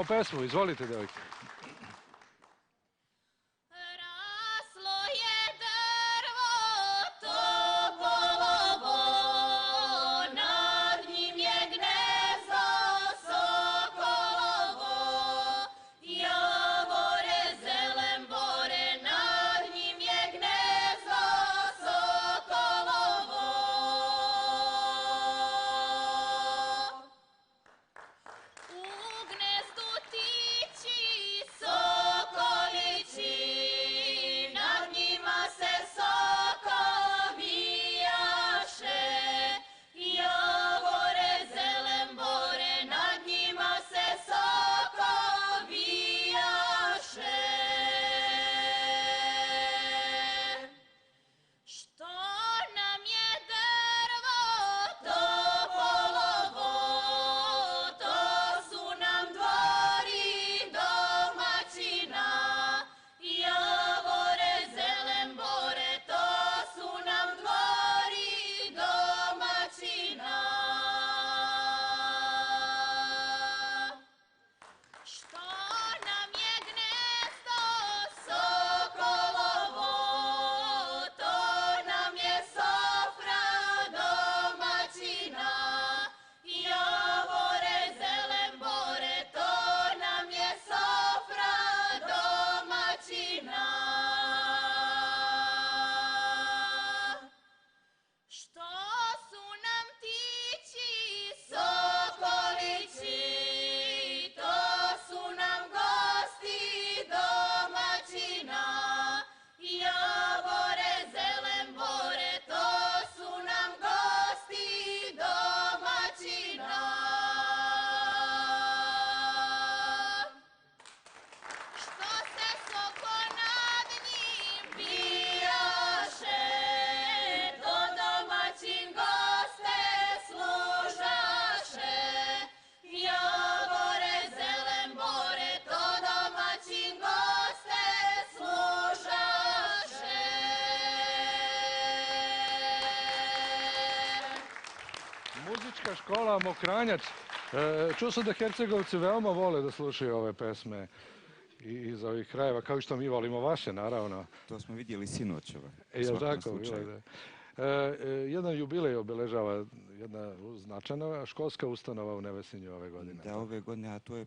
pesmu, izvolite, devojke. Raslo je drvo topolovo, nad njim je gnezdo sokolovo, javore zelen bore, nad njim je gnezdo sokolovo. U gnezdu tići sokolići, nad njima se sokovijaše, javore zelen bore, nad njima se sokovijaše. Što nam je drvo topolovo, to su nam dvori domaćina, javore zelen bore, to su nam dvori domaćina. Što nam je gnezdo sokolovo, to nam je sofra domaćina, javore zelen bore, to nam je sofra domaćina. Što su nam tići sokolići, to su nam gosti domaćina, javore zelen bore, to su nam gosti domaćina. Što se soko nad njim bijaše, to domaćin goste služaše, javore zelen bore, to domaćin goste služaše. Muzička škola Mokranjac. Čuo sam da Hercegovci veoma vole da slušaju ove pesme iz ovih krajeva, kao i što mi volimo vaše, naravno. To smo vidjeli sinoć. Jel tako? Jedan jubilej obeležava jedna značajna školska ustanova u Nevesinju ove godine. Da, ove godine, a to je